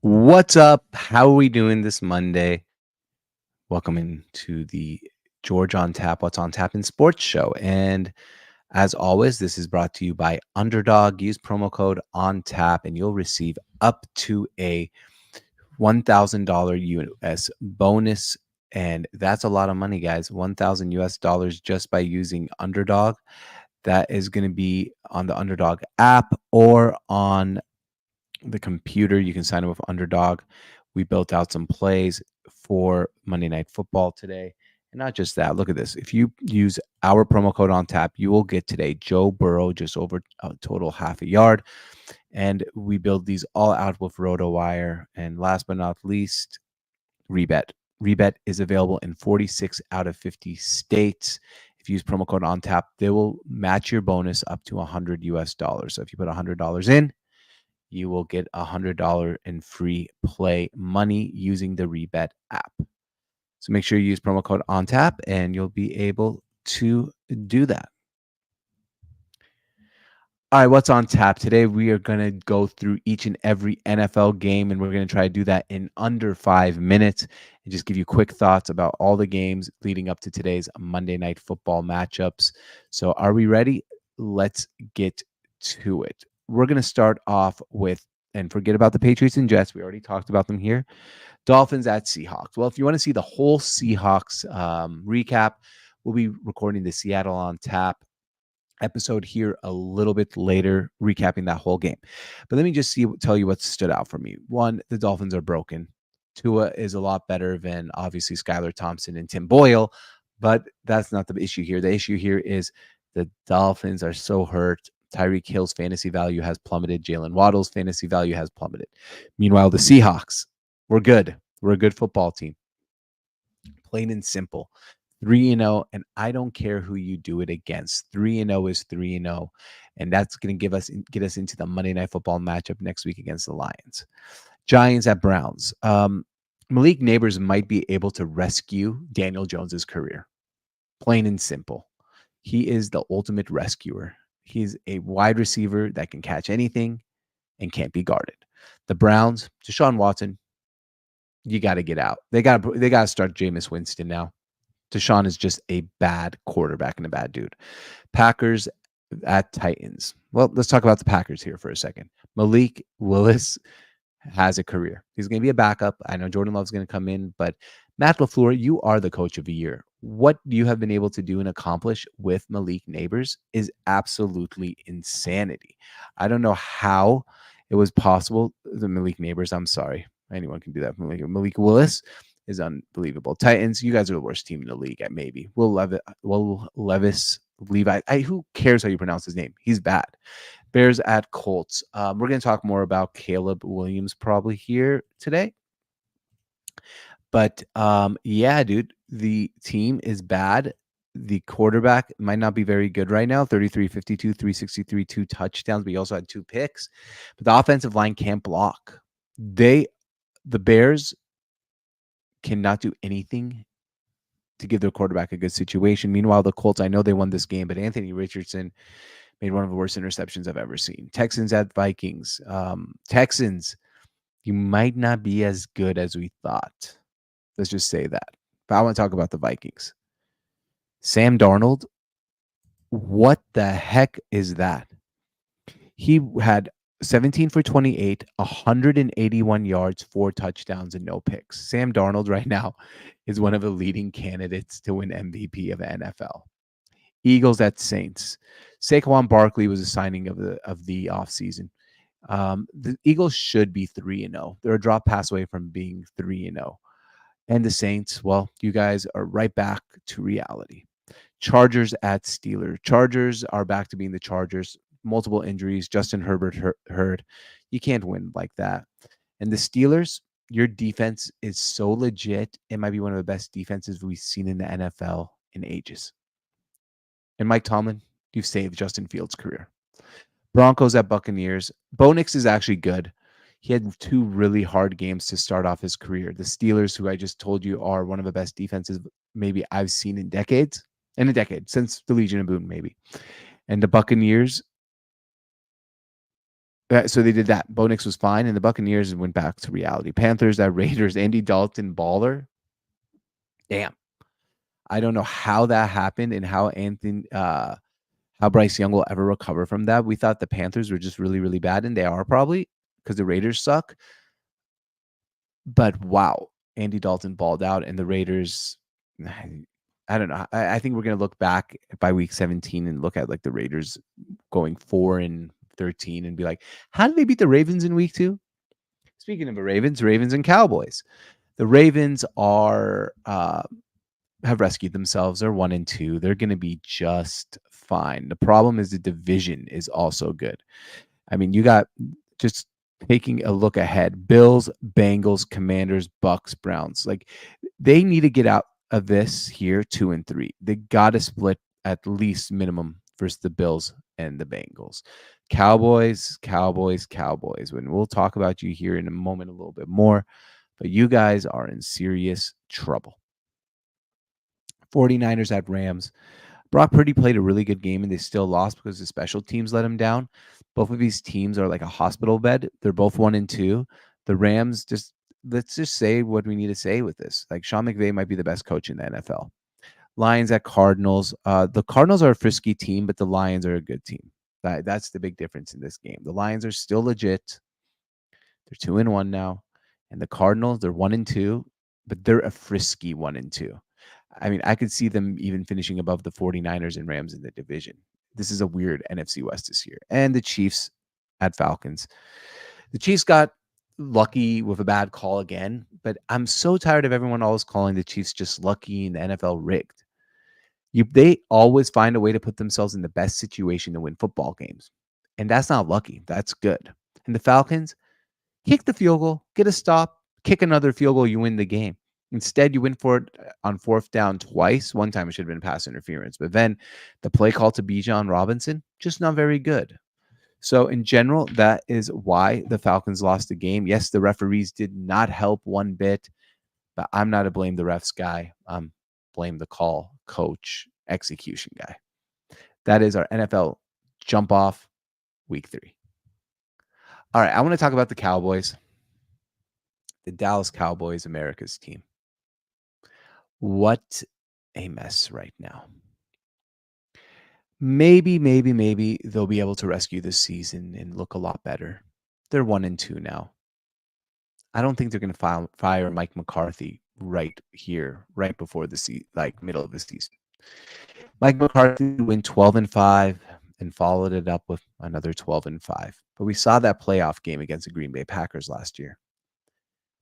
What's up? How are we doing this Monday? Welcome into the George on Tap, What's on Tap in Sports show. And as always, this is brought to you by Underdog. Use promo code on tap and you'll receive up to a $1,000 US bonus. And that's a lot of money, guys. 1,000 US dollars just by using Underdog. That is going to be on the Underdog app or on the computer. You can sign up with Underdog. We built out some plays for Monday Night Football today. And not just that, look at this. If you use our promo code on tap, you will get today Joe Burrow just over a total half a yard. And we build these all out with RotoWire. And last but not least, Rebet. Rebet is available in 46 out of 50 states. If you use promo code on tap, they will match your bonus up to 100 US dollars. So if you put $100 in, you will get $100 in free play money using the Rebet app. So make sure you use promo code on tap and you'll be able to do that. All right, what's on tap? Today we are going to go through each and every NFL game, and we're going to try to do that in under 5 minutes and just give you quick thoughts about all the games leading up to today's Monday Night Football matchups. So are we ready? Let's get to it. We're going to start off with, and forget about the Patriots and Jets. We already talked about them here. Dolphins at Seahawks. Well, if you want to see the whole Seahawks recap, we'll be recording the Seattle on Tap episode here a little bit later, recapping that whole game. But let me just tell you what stood out for me. One, the Dolphins are broken. Tua is a lot better than obviously Skylar Thompson and Tim Boyle, but that's not the issue here. The issue here is the Dolphins are so hurt. Tyreek Hill's fantasy value has plummeted. Jalen Waddle's fantasy value has plummeted. Meanwhile, the Seahawks, we're good. We're a good football team. Plain and simple. 3-0, and I don't care who you do it against. 3-0 is 3-0, and that's going to get us into the Monday Night Football matchup next week against the Lions. Giants at Browns. Malik Neighbors might be able to rescue Daniel Jones's career. Plain and simple. He is the ultimate rescuer. He's a wide receiver that can catch anything and can't be guarded. The Browns, Deshaun Watson, you got to get out. They got to start Jameis Winston now. Deshaun is just a bad quarterback and a bad dude. Packers at Titans. Well, let's talk about the Packers here for a second. Malik Willis has a career. He's going to be a backup. I know Jordan Love's going to come in, but Matt LaFleur, you are the coach of the year. What you have been able to do and accomplish with Malik Neighbors is absolutely insanity. I don't know how it was possible. The Malik Neighbors, I'm sorry. Anyone can do that. Malik Willis is unbelievable. Titans, you guys are the worst team in the league. Maybe Levis Levi. Who cares how you pronounce his name? He's bad. Bears at Colts. We're going to talk more about Caleb Williams probably here today. But yeah, dude, the team is bad. The quarterback might not be very good right now. 33, 52, 363, 2 touchdowns, but he also had 2 picks. But the offensive line can't block. The Bears cannot do anything to give their quarterback a good situation. Meanwhile, the Colts, I know they won this game, but Anthony Richardson made one of the worst interceptions I've ever seen. Texans at Vikings. Texans, you might not be as good as we thought. Let's just say that. But I want to talk about the Vikings. Sam Darnold, what the heck is that? He had 17 for 28, 181 yards, 4 touchdowns, and no picks. Sam Darnold right now is one of the leading candidates to win MVP of the NFL. Eagles at Saints. Saquon Barkley was a signing of the offseason. The Eagles should be 3-0. They're a drop pass away from being 3-0. And the Saints, well, you guys are right back to reality. Chargers at Steelers. Chargers are back to being the Chargers. Multiple injuries. Justin Herbert hurt. You can't win like that. And the Steelers, your defense is so legit. It might be one of the best defenses we've seen in the NFL in ages. And Mike Tomlin, you've saved Justin Fields' career. Broncos at Buccaneers. Bo Nix is actually good. He had 2 really hard games to start off his career. The Steelers, who I just told you are one of the best defenses maybe I've seen in decades. In a decade, since the Legion of Boom, maybe. And the Buccaneers, So they did that. Bo Nix was fine, and the Buccaneers went back to reality. Panthers at Raiders. Andy Dalton baller. Damn. I don't know how that happened and how Bryce Young will ever recover from that. We thought the Panthers were just really, really bad, and they are probably because the Raiders suck. But wow, Andy Dalton balled out, and the Raiders. I don't know. I think we're gonna look back by week 17 and look at like the Raiders going 4-13 and be like, how did they beat the Ravens in week 2? Speaking of the Ravens and Cowboys. The Ravens are have rescued themselves. They're 1-2. They're going to be just fine. The problem is the division is also good. I mean, you got just taking a look ahead: Bills, Bengals, Commanders, Bucks, Browns. Like they need to get out of this here 2-3. They got to split at least minimum versus the Bills and the Bengals. Cowboys. When we'll talk about you here in a moment a little bit more, but you guys are in serious trouble. 49ers at Rams. Brock Purdy played a really good game and they still lost because the special teams let him down. Both of these teams are like a hospital bed. They're both 1-2. The Rams let's just say what we need to say with this. Like Sean McVay might be the best coach in the NFL. Lions at Cardinals. The Cardinals are a frisky team, but the Lions are a good team. That's the big difference in this game. The Lions are still legit. They're 2-1 now. And the Cardinals, they're 1-2, but they're a frisky 1-2. I mean, I could see them even finishing above the 49ers and Rams in the division. This is a weird NFC West this year. And the Chiefs at Falcons. The Chiefs got lucky with a bad call again, but I'm so tired of everyone always calling the Chiefs just lucky and the NFL rigged. They always find a way to put themselves in the best situation to win football games. And that's not lucky. That's good. And the Falcons, kick the field goal, get a stop, kick another field goal, you win the game. Instead, you win for it on 4th down twice. One time it should have been pass interference, but then the play call to Bijan Robinson, just not very good. So in general, that is why the Falcons lost the game. Yes, the referees did not help one bit, but I'm not a blame the refs guy. I'm blame the call, coach, execution guy. That is our NFL jump off week 3. All right, I want to talk about the Cowboys. The Dallas Cowboys, America's team. What a mess right now. Maybe they'll be able to rescue this season and look a lot better. They're 1-2 now. I don't think they're going to fire Mike McCarthy right here, right before the middle of the season. Mike McCarthy went 12-5 and followed it up with another 12-5. But we saw that playoff game against the Green Bay Packers last year.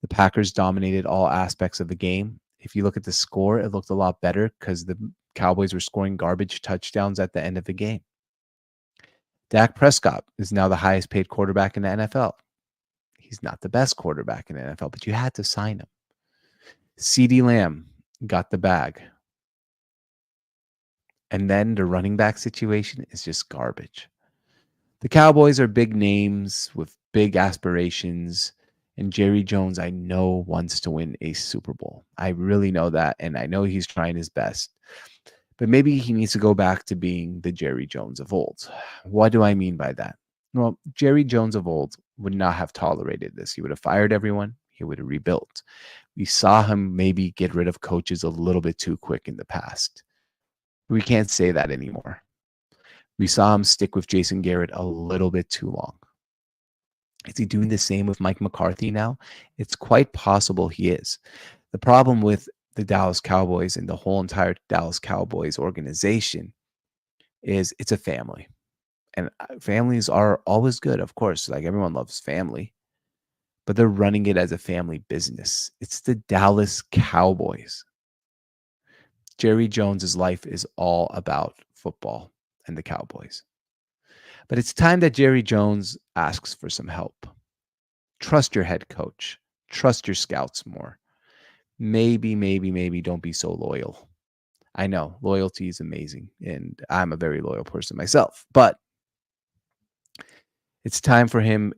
The Packers dominated all aspects of the game. If you look at the score, it looked a lot better because the Cowboys were scoring garbage touchdowns at the end of the game. Dak Prescott is now the highest paid quarterback in the NFL. He's not the best quarterback in the NFL, but you had to sign him. CeeDee Lamb got the bag. And then the running back situation is just garbage. The Cowboys are big names with big aspirations. And Jerry Jones, I know, wants to win a Super Bowl. I really know that. And I know he's trying his best. But maybe he needs to go back to being the Jerry Jones of old. What do I mean by that? Well, Jerry Jones of old would not have tolerated this. He would have fired everyone. He would have rebuilt. We saw him maybe get rid of coaches a little bit too quick in the past. We can't say that anymore. We saw him stick with Jason Garrett a little bit too long. Is he doing the same with Mike McCarthy now? It's quite possible he is. The problem with the Dallas Cowboys and the whole entire Dallas Cowboys organization is it's a family. And families are always good, of course. Like everyone loves family. But they're running it as a family business. It's the Dallas Cowboys. Jerry Jones's life is all about football and the Cowboys. But it's time that Jerry Jones asks for some help. Trust your head coach. Trust your scouts more. Maybe don't be so loyal. I know loyalty is amazing, and I'm a very loyal person myself. But it's time for him.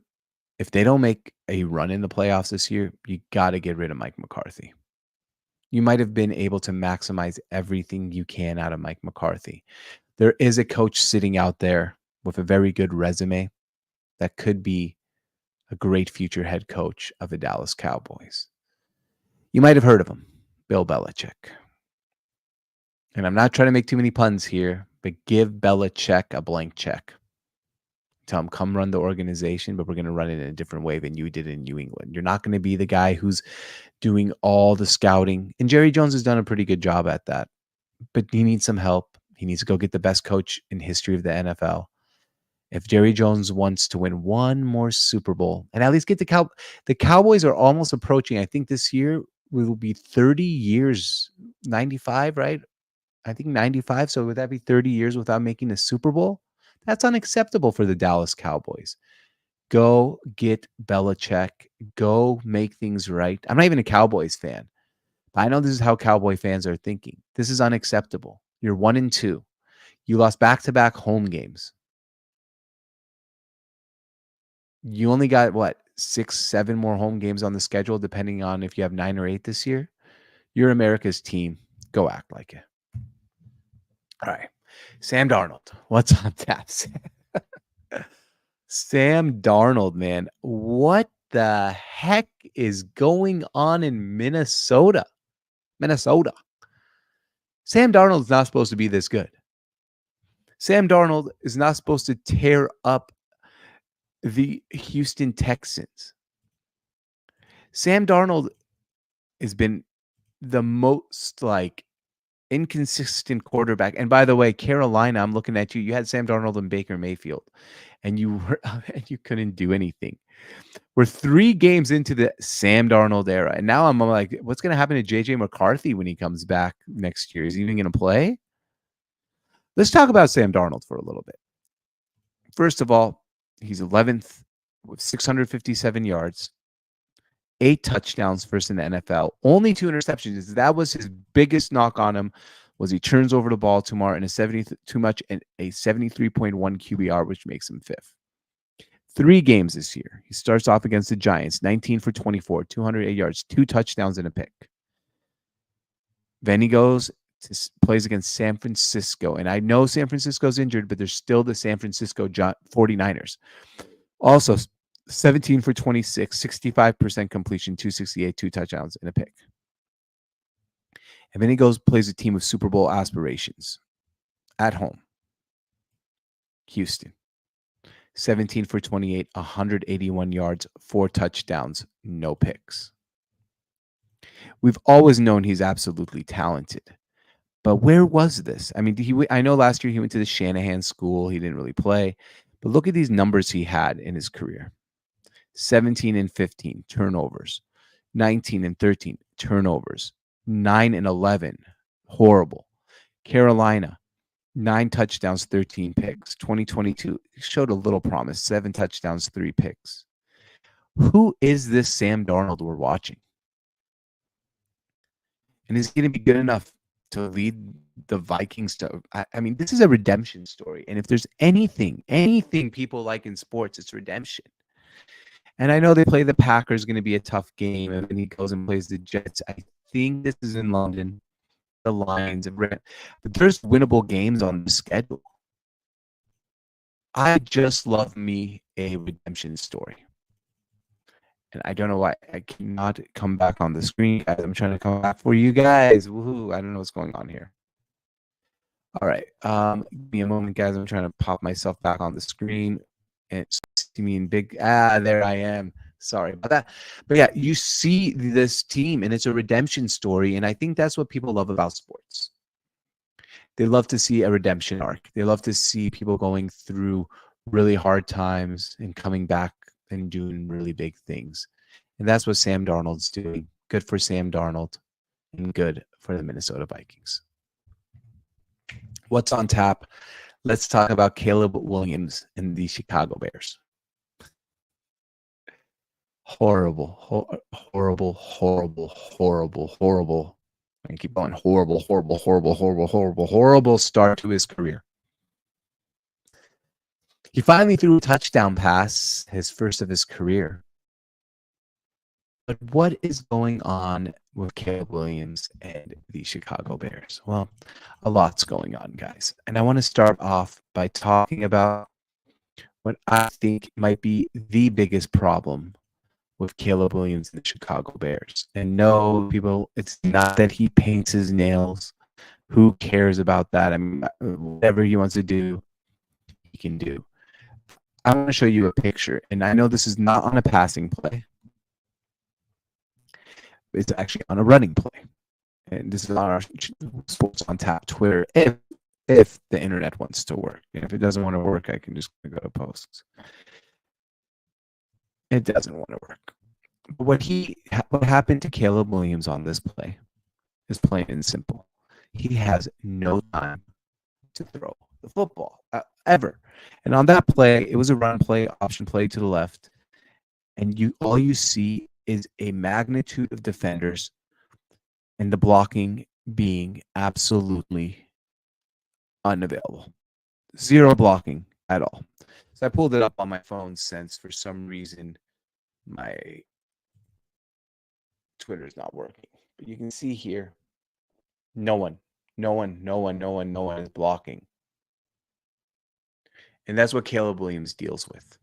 If they don't make a run in the playoffs this year, you got to get rid of Mike McCarthy. You might have been able to maximize everything you can out of Mike McCarthy. There is a coach sitting out there with a very good resume that could be a great future head coach of the Dallas Cowboys. You might have heard of him, Bill Belichick. And I'm not trying to make too many puns here, but give Belichick a blank check. Tell him, come run the organization, but we're going to run it in a different way than you did in New England. You're not going to be the guy who's doing all the scouting. And Jerry Jones has done a pretty good job at that. But he needs some help. He needs to go get the best coach in history of the NFL. If Jerry Jones wants to win one more Super Bowl and at least get the Cowboys are almost approaching. I think this year will be 30 years, 95, right? I think 95. So would that be 30 years without making a Super Bowl? That's unacceptable for the Dallas Cowboys. Go get Belichick. Go make things right. I'm not even a Cowboys fan, but I know this is how Cowboy fans are thinking. This is unacceptable. You're 1-2. You lost back-to-back home games. You only got, 6, 7 more home games on the schedule, depending on if you have 9 or 8 this year. You're America's team. Go act like it. All right. Sam Darnold. What's on tap? Sam Darnold, man. What the heck is going on in Minnesota? Sam Darnold's not supposed to be this good. Sam Darnold is not supposed to tear up the Houston Texans. Sam Darnold has been the most inconsistent quarterback. And by the way, Carolina, I'm looking at you. You had Sam Darnold and Baker Mayfield, and you couldn't do anything. We're 3 games into the Sam Darnold era, and now I'm like, what's going to happen to JJ McCarthy when he comes back next year? Is he even going to play? Let's talk about Sam Darnold for a little bit. First of all, he's 11th with 657 yards, 8 touchdowns first in the NFL, only 2 interceptions. That was his biggest knock on him, was he turns over the ball too much and a 73.1 QBR, which makes him 5th. 3 games this year. He starts off against the Giants, 19 for 24, 208 yards, 2 touchdowns and a pick. Then he plays against San Francisco. And I know San Francisco's injured, but there's still the San Francisco 49ers. Also, 17 for 26, 65% completion, 268, 2 touchdowns, and a pick. And then he plays a team with Super Bowl aspirations at home. Houston. 17 for 28, 181 yards, 4 touchdowns, no picks. We've always known he's absolutely talented. But where was this? I mean, I know last year he went to the Shanahan school. He didn't really play. But look at these numbers he had in his career. 17 and 15, turnovers. 19 and 13, turnovers. 9 and 11, horrible. Carolina, 9 touchdowns, 13 picks. 2022 showed a little promise. 7 touchdowns, 3 picks. Who is this Sam Darnold we're watching? And is he going to be good enough to lead the Vikings to? I mean, this is a redemption story. And if there's anything people like in sports, it's redemption. And I know they play the Packers, going to be a tough game. And then he goes and plays the Jets. I think this is in London. The Lions, but there's winnable games on the schedule. I just love me a redemption story. And I don't know why I cannot come back on the screen, guys. I'm trying to come back for you guys. Woohoo. I don't know what's going on here. All right. Give me a moment, guys. I'm trying to pop myself back on the screen. And see me in big. There I am. Sorry about that. But yeah, you see this team, and it's a redemption story. And I think that's what people love about sports. They love to see a redemption arc. They love to see people going through really hard times and coming back and doing really big things. And that's what Sam Darnold's doing. Good for Sam Darnold and good for the Minnesota Vikings. What's on tap? Let's talk about Caleb Williams and the Chicago Bears. Horrible. I keep going horrible start to his career. He finally threw a touchdown pass, his first of his career. But what is going on with Caleb Williams and the Chicago Bears? Well, a lot's going on, guys. And I want to start off by talking about what I think might be the biggest problem with Caleb Williams and the Chicago Bears. And no, people, it's not that he paints his nails. Who cares about that? I mean, whatever he wants to do, he can do. I want to show you a picture, and I know this is not on a passing play. It's actually on a running play. And this is on our Sports on Tap Twitter if the internet wants to work. And if it doesn't want to work, I can just go to posts. It doesn't want to work. But what happened to Caleb Williams on this play is plain and simple. He has no time to throw the football ever. And on that play, it was a run play, option play to the left. And all you see is a magnitude of defenders and the blocking being absolutely unavailable. Zero blocking at all. So I pulled it up on my phone since for some reason my Twitter is not working. But you can see here, no one is blocking. And that's what Caleb Williams deals with.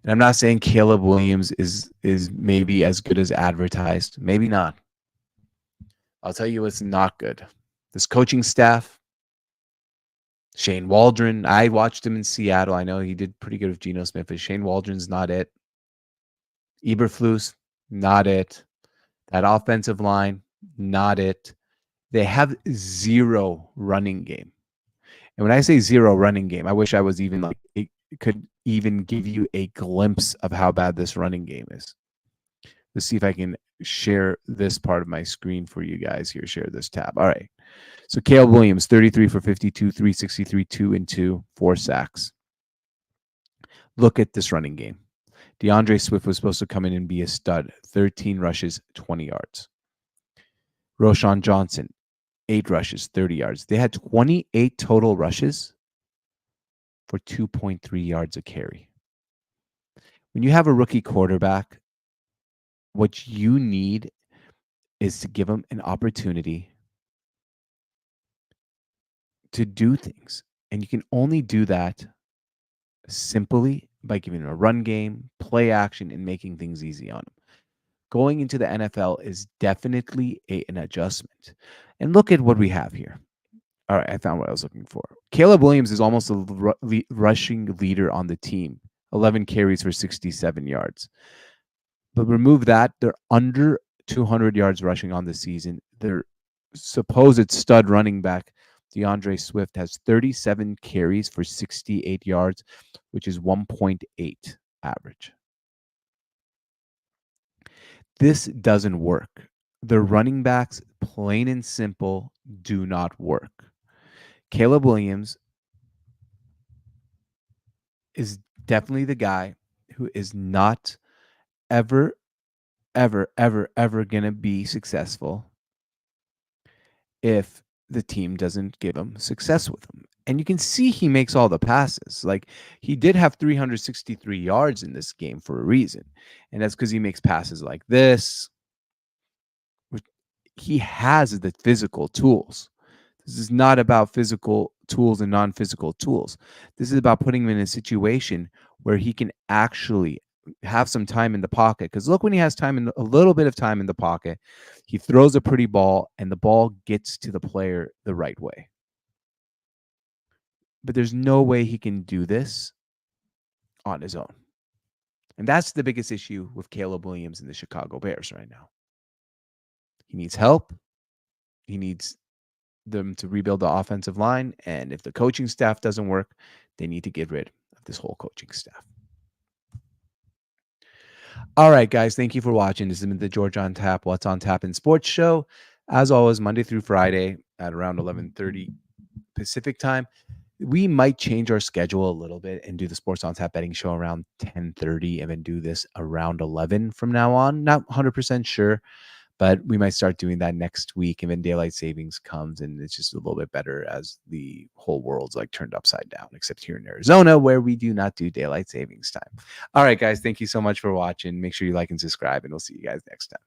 And I'm not saying Caleb Williams is maybe as good as advertised. Maybe not. I'll tell you what's not good. This coaching staff, Shane Waldron, I watched him in Seattle. I know he did pretty good with Geno Smith, but Shane Waldron's not it. Eberflus, not it. That offensive line, not it. They have zero running game. And when I say zero running game, I wish I was even like, it could even give you a glimpse of how bad this running game is. Let's see if I can share this part of my screen for you guys here. Share this tab. All right. So Caleb Williams, 33 for 52, 363, 2-2, 4 sacks. Look at this running game. DeAndre Swift was supposed to come in and be a stud. 13 rushes, 20 yards. Roshan Johnson, 8 rushes, 30 yards. They had 28 total rushes for 2.3 yards a carry. When you have a rookie quarterback, what you need is to give him an opportunity to do things. And you can only do that simply by giving him a run game, play action, and making things easy on him. Going into the NFL is definitely an adjustment. And look at what we have here. All right, I found what I was looking for. Caleb Williams is almost a rushing leader on the team. 11 carries for 67 yards. But remove that, they're under 200 yards rushing on the season. Their supposed stud running back, DeAndre Swift, has 37 carries for 68 yards, which is 1.8 average. This doesn't work. The running backs, plain and simple, do not work. Caleb Williams is definitely the guy who is not ever going to be successful if the team doesn't give him success with him. And you can see he makes all the passes. Like, he did have 363 yards in this game for a reason. And that's because he makes passes like this. He has the physical tools. This is not about physical tools and non-physical tools. This is about putting him in a situation where he can actually have some time in the pocket. Because look, when he has a little bit of time in the pocket, he throws a pretty ball and the ball gets to the player the right way. But there's no way he can do this on his own. And that's the biggest issue with Caleb Williams and the Chicago Bears right now. He needs help. He needs them to rebuild the offensive line. And if the coaching staff doesn't work, they need to get rid of this whole coaching staff. All right, guys, thank you for watching. This has been the George on Tap, What's on Tap in Sports show. As always, Monday through Friday at around 11:30 Pacific time. We might change our schedule a little bit and do the Sports on Tap betting show around 10:30 and then do this around 11 from now on. Not 100% sure, but we might start doing that next week. And then daylight savings comes and it's just a little bit better as the whole world's like turned upside down, except here in Arizona where we do not do daylight savings time. All right, guys, thank you so much for watching. Make sure you like and subscribe, and we'll see you guys next time.